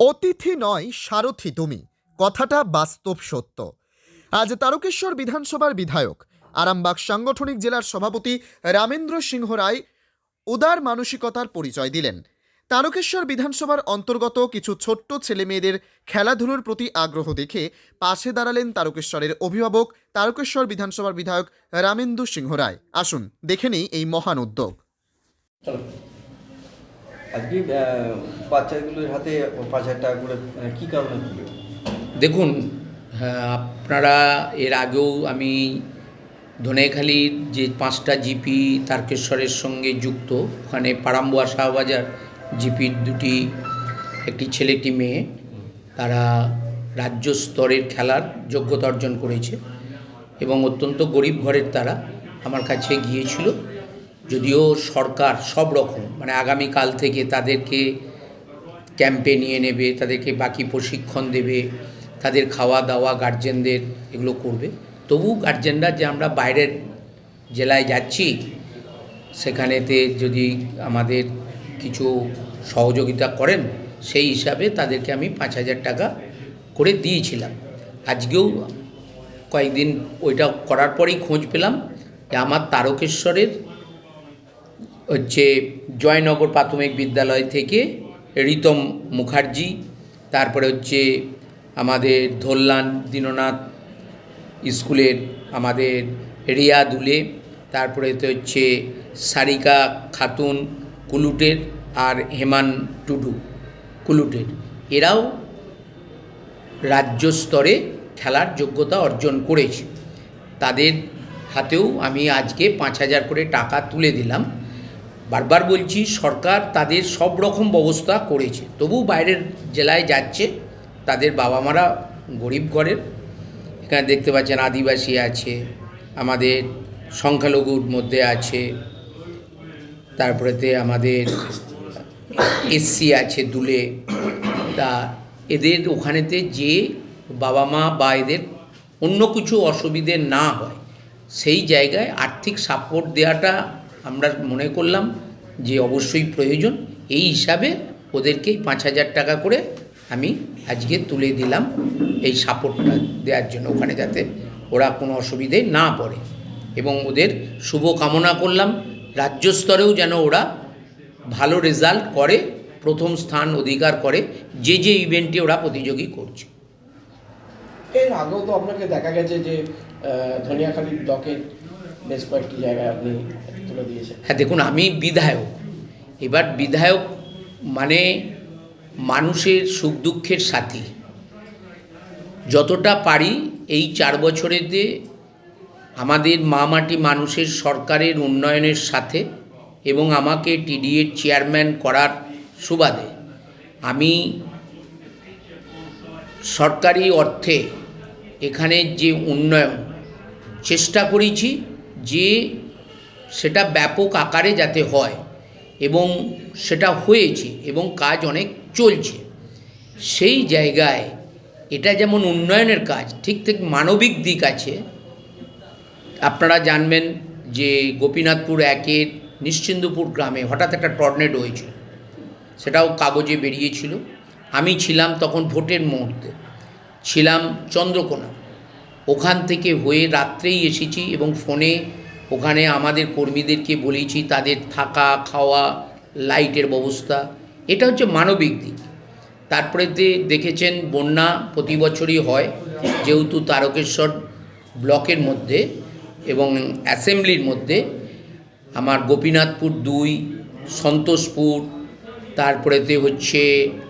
অতিথি নয় সারথি তুমি, কথাটা বাস্তব সত্য। আজ তারকেশ্বর বিধানসভার বিধায়ক, আরামবাগ সাংগঠনিক জেলার সভাপতি রামেন্দ্র সিংহ রায় উদার মানসিকতার পরিচয় দিলেন। তারকেশ্বর বিধানসভার অন্তর্গত কিছু ছোট্ট ছেলেমেয়েদের খেলাধুলোর প্রতি আগ্রহ দেখে পাশে দাঁড়ালেন তারকেশ্বরের অভিভাবক, তারকেশ্বর বিধানসভার বিধায়ক রামেন্দ্র সিংহ রায়। আসুন দেখে নিই এই মহান উদ্যোগ। আজকে বাচ্চাগুলোর হাতে ৫,০০০ টাকা করে কী কারণে দিল? দেখুন, আপনারা এর আগেও আমি ধনেখালির যে 5টা জিপি তারকেশ্বরের সঙ্গে যুক্ত, ওখানে পারাম্বুয়া শাহবাজার জিপির দুটি, একটি ছেলে একটি মেয়ে, তারা রাজ্য স্তরের খেলার যোগ্যতা অর্জন করেছে এবং অত্যন্ত গরিব ঘরের তারা আমার কাছে গিয়েছিল। যদিও সরকার সব রকম আগামীকাল থেকে তাদেরকে ক্যাম্পে নিয়ে নেবে, তাদেরকে বাকি প্রশিক্ষণ দেবে, তাদের খাওয়া দাওয়া গার্জেনদের এগুলো করবে, তবু গার্জেনরা যে আমরা বাইরের জেলায় যাচ্ছি সেখানেতে যদি আমাদের কিছু সহযোগিতা করেন সেই হিসাবে তাদেরকে আমি 5,000 টাকা করে দিয়েছিলাম। আজকেও কয়েকদিন ওইটা করার পরেই খোঁজ পেলাম যে আমার তারকেশ্বরের জয়নগর প্রাথমিক বিদ্যালয় থেকে রিতম মুখার্জি, তারপরে আমাদের ধোল্লান দীননাথ স্কুলের আমাদের রিয়া দুলে, তারপরে সারিকা খাতুন কুলুটের আর হেমান টুডু কুলুটের, এরাও রাজ্য স্তরে খেলার যোগ্যতা অর্জন করেছে। তাদের হাতেও আমি আজকে 5,000 করে টাকা তুলে দিলাম। বারবার বলছি, সরকার তাদের সব রকম ব্যবস্থা করেছে, তবু বাইরের জেলায় যাচ্ছে। তাদের বাবা মারা গরিব ঘরের, এখানে দেখতে পাচ্ছেন আদিবাসী আছে, আমাদের সংখ্যালঘুর মধ্যে আছে, তারপরেতে আমাদের এসসি আছে দুলে। তা এদের ওখানেতে যে বাবা মা বা এদের অন্য কিছু অসুবিধে না হয় সেই জায়গায় আর্থিক সাপোর্ট দেওয়াটা আমরা মনে করলাম যে অবশ্যই প্রয়োজন। এই হিসাবে ওদেরকেই 5,000 টাকা করে আমি আজকে তুলে দিলাম, এই সাপোর্টটা দেওয়ার জন্য, ওখানে যাতে ওরা কোনো অসুবিধে না পড়ে, এবং ওদের শুভ কামনা করলাম রাজ্য স্তরেও যেন ওরা ভালো রেজাল্ট করে, প্রথম স্থান অধিকার করে যে যে ইভেন্টে ওরা প্রতিযোগী করছে। এর আগেও তো আপনাকে দেখা গেছে যে ধনিয়াখালী ব্লকের বেশ কয়েকটি জায়গায় আপনি তুলে দিয়েছেন। হ্যাঁ, দেখুন, আমি বিধায়ক, এবার বিধায়ক মানে মানুষের সুখ দুঃখের সাথী। যতটা পারি এই 4 বছরেতে আমাদের মা মাটি মানুষের সরকারের উন্নয়নের সাথে এবং আমাকে টিডিএর চেয়ারম্যান করার সুবাদে আমি সরকারি অর্থে এখানে যে উন্নয়ন চেষ্টা করেছি যে সেটা ব্যাপক আকারে যাতে হয়, এবং সেটা হয়েছে এবং কাজ অনেক চলছে। সেই জায়গায় এটা যেমন উন্নয়নের কাজ, ঠিক মানবিক দিক আছে। আপনারা জানবেন যে গোপীনাথপুর 1-এর নিশ্চিন্দপুর গ্রামে হঠাৎ একটা টর্নেডো হয়েছিল, সেটাও কাগজে বেরিয়েছিল। আমি ছিলাম তখন ভোটের মুহূর্তে, ছিলাম চন্দ্রকোনা, ওখান থেকে হয়ে রাত্রেই এসেছি এবং ফোনে ওখানে আমাদের কর্মীদেরকে বলেছি তাদের থাকা খাওয়া লাইটের ব্যবস্থা। এটা মানবিক দিক। তারপরে দেখেছেন বন্যা প্রতি বছরই হয়, যেহেতু তারকেশ্বর ব্লকের মধ্যে এবং অ্যাসেম্বলির মধ্যে আমার গোপীনাথপুর 2, সন্তোষপুর, তারপরেতে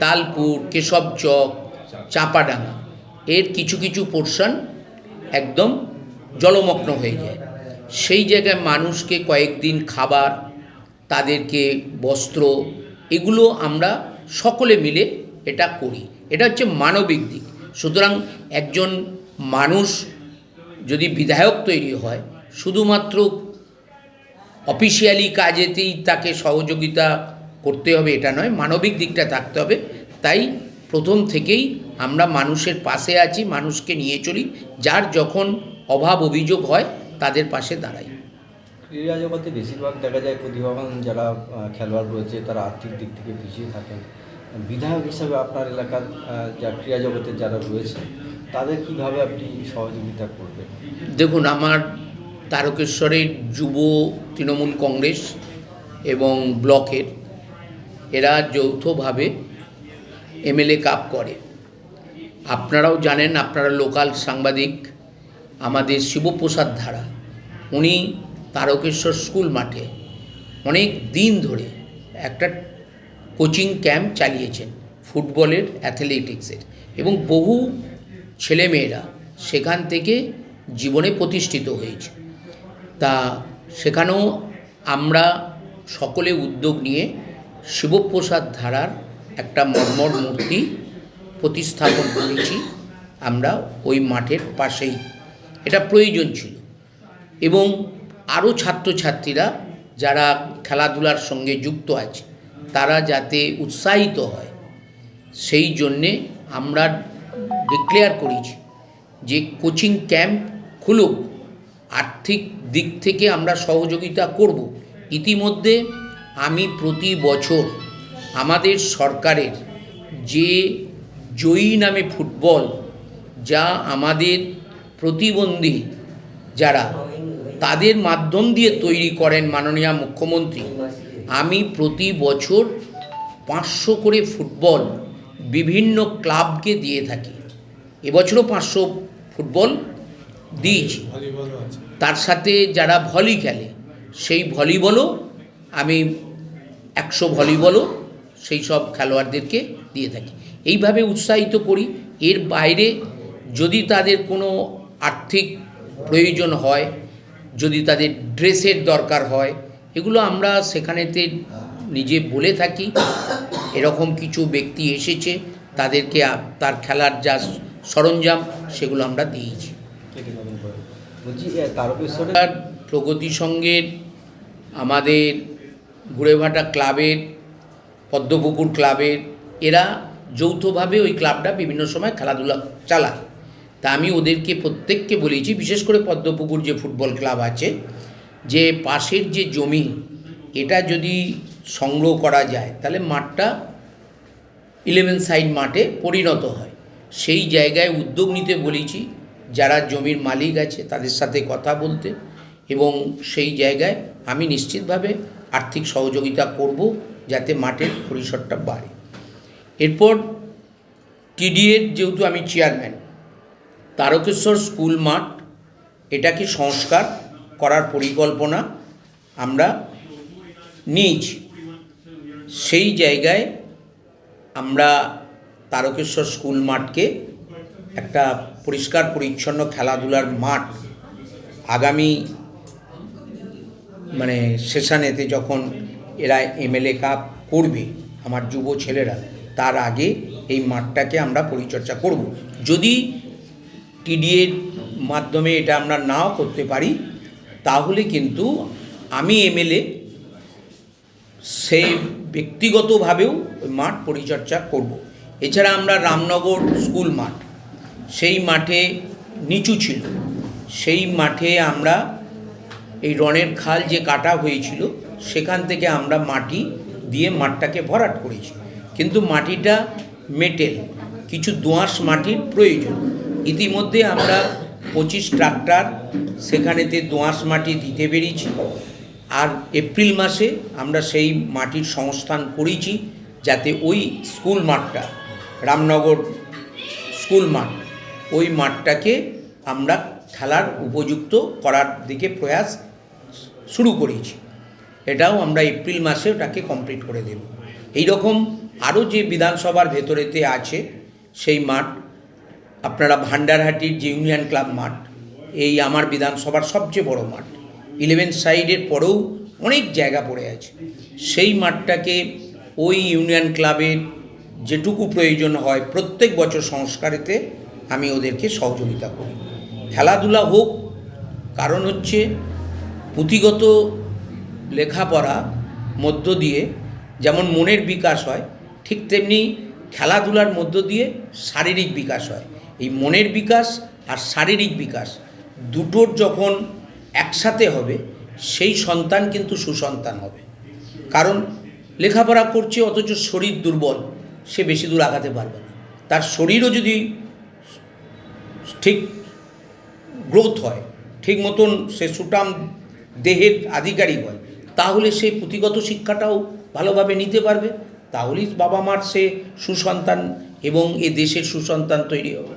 তালপুর, কেশবচক, চাপাডাঙ্গা, এর কিছু কিছু পোর্শন একদম জলমগ্ন হয়ে যায়। সেই জায়গায় মানুষকে কয়েকদিন খাবার, তাদেরকে বস্ত্র, এগুলো আমরা সকলে মিলে এটা করি। এটা মানবিক দিক। সুতরাং একজন মানুষ যদি বিধায়ক তৈরি হয়, শুধুমাত্র অফিসিয়ালি কাজেতেই তাকে সহযোগিতা করতে হবে এটা নয়, মানবিক দিকটা থাকতে হবে। তাই প্রথম থেকেই আমরা মানুষের পাশে আছি, মানুষকে নিয়ে চলি, যার যখন অভাব অভিযোগ হয় তাদের পাশে দাঁড়াই। ক্রীড়া জগতে বেশিরভাগ দেখা যায় প্রতিভাবান যারা খেলোয়াড় রয়েছে তারা আর্থিক দিক থেকে পিছিয়ে থাকেন। বিধায়ক হিসাবে আপনার এলাকার যা ক্রীড়া জগতের যারা রয়েছে তাদের কিভাবে আপনি সহযোগিতা করবেন? দেখুন, আমার তারকেশ্বরের যুব তৃণমূল কংগ্রেস এবং ব্লকের এরা যৌথভাবে এমএলএ কাপ করে। আপনারাও জানেন, আপনারা লোকাল সাংবাদিক, আমাদের শিবপ্রসাদ ধারা উনি তারকেশ্বর স্কুল মাঠে অনেক দিন ধরে একটা কোচিং ক্যাম্প চালিয়েছেন ফুটবলের, অ্যাথলেটিক্সের, এবং বহু ছেলেমেয়েরা সেখান থেকে জীবনে প্রতিষ্ঠিত হয়েছে। তা সেখানেও আমরা সকলে উদ্যোগ নিয়ে শিবপ্রসাদ ধারার একটা মর্মর মূর্তি প্রতিস্থাপন করেছি আমরা ওই মাঠের পাশেই। এটা প্রয়োজন ছিল, এবং আরও ছাত্রছাত্রীরা যারা খেলাধুলার সঙ্গে যুক্ত আছে তারা যাতে উৎসাহিত হয়, সেই জন্যে আমরা ডিক্লেয়ার করেছি যে কোচিং ক্যাম্প খুলুক, আর্থিক দিক থেকে আমরা সহযোগিতা করব। ইতিমধ্যে আমি প্রতি বছর আমাদের সরকারের যে জয়ী নামে ফুটবল, যা আমাদের প্রতিবন্ধী যারা তাদের মাধ্যম দিয়ে তৈরি করেন মাননীয় মুখ্যমন্ত্রী, আমি প্রতি বছর 500 করে ফুটবল বিভিন্ন ক্লাবকে দিয়ে থাকি। এবছরও 500 ফুটবল দিয়েছি। তার সাথে যারা ভলি খেলে সেই ভলিবলও আমি 100 ভলিবলও সেই সব খেলোয়াড়দেরকে দিয়ে থাকি। এইভাবে উৎসাহিত করি। এর বাইরে যদি তাদের কোনো আর্থিক প্রয়োজন হয়, যদি তাদের ড্রেসের দরকার হয়, এগুলো আমরা সেখানেতে নিজে বলে থাকি। এরকম কিছু ব্যক্তি এসেছে, তাদেরকে তার খেলার যা সরঞ্জাম সেগুলো আমরা দিয়েছি। বলছি তারকেশ্বরে প্রগতি সঙ্গের, আমাদের গুড়েভাটা ক্লাবের, পদ্মপুকুর ক্লাবের, এরা যৌথভাবে ওই ক্লাবটা বিভিন্ন সময় খেলাধুলা চালায়। তা আমি ওদেরকে প্রত্যেককে বলেছি, বিশেষ করে পদ্মপুকুর যে ফুটবল ক্লাব আছে, যে পাশের যে জমি এটা যদি সংগ্রহ করা যায় তাহলে মাঠটা 11 সাইড মাঠে পরিণত হয়। সেই জায়গায় উদ্যোগ নিতে বলেছি, যারা জমির মালিক আছে তাদের সাথে কথা বলতে, এবং সেই জায়গায় আমি নিশ্চিতভাবে আর্থিক সহযোগিতা করব যাতে মাঠের পরিসরটা বাড়ে। এরপর টিডিএর যেহেতু আমি চেয়ারম্যান, তারকেশ্বর স্কুল মাঠ এটাকে সংস্কার করার পরিকল্পনা আমরা নিয়েছি। সেই জায়গায় আমরা তারকেশ্বর স্কুল মাঠকে একটা পরিষ্কার পরিচ্ছন্ন খেলাধুলার মাঠ আগামী সেশনেতে যখন এরা এমএলএ কাপ করবে আমার যুব ছেলেরা, তার আগে এই মাঠটাকে আমরা পরিচর্যা করব। যদি টিডিএর মাধ্যমে এটা আমরা নাও করতে পারি, তাহলে কিন্তু আমি এমএলএ সেই ব্যক্তিগতভাবেও ওই মাঠ পরিচর্যা করব। এছাড়া আমরা রামনগর স্কুল মাঠ, সেই মাঠে নিচু ছিল, সেই মাঠে আমরা এই রনের খাল যে কাটা হয়েছিল সেখান থেকে আমরা মাটি দিয়ে মাঠটাকে ভরাট করেছি, কিন্তু মাটিটা মেটেল, কিছু দোআঁশ মাটির প্রয়োজন। ইতিমধ্যে আমরা 25 ট্রাক্টর সেখানেতে দোআঁশ মাটি দিতে পেরেছি, আর এপ্রিল মাসে আমরা সেই মাটির সংস্থান করেছি যাতে ওই স্কুল মাঠটা, রামনগর স্কুল মাঠ, ওই মাঠটাকে আমরা খেলার উপযুক্ত করার দিকে প্রয়াস শুরু করেছি। এটাও আমরা এপ্রিল মাসে ওটাকে কমপ্লিট করে দেব। এই রকম আরও যে বিধানসভার ভেতরেতে আছে সেই মাঠ, আপনারা ভান্ডারহাটির যে ইউনিয়ন ক্লাব মাঠ, এই আমার বিধানসভার সবচেয়ে বড় মাঠ, 11 সাইডের পরেও অনেক জায়গা পড়ে আছে, সেই মাঠটাকে ওই ইউনিয়ন ক্লাবের যেটুকু প্রয়োজন হয় প্রত্যেক বছর সংস্কারেতে আমি ওদেরকে সহযোগিতা করি। খেলাধুলা হোক, কারণ হচ্ছে পুঁথিগত লেখাপড়া মধ্য দিয়ে যেমন মনের বিকাশ হয়, ঠিক তেমনি খেলাধুলার মধ্য দিয়ে শারীরিক বিকাশ হয়। এই মনের বিকাশ আর শারীরিক বিকাশ দুটোর যখন একসাথে হবে, সেই সন্তান কিন্তু সুসন্তান হবে। কারণ লেখাপড়া করছে অথচ শরীর দুর্বল, সে বেশি দূর আগাতে পারবে না। তার শরীরও যদি ঠিক গ্রোথ হয়, ঠিক মতন সে সুঠাম দেহের আধিকারিক হয়, তাহলে সে পুঁথিগত শিক্ষাটাও ভালোভাবে নিতে পারবে। তাহলেই বাবা মার সে সুসন্তান এবং এ দেশের সুসন্তান তৈরি হবে।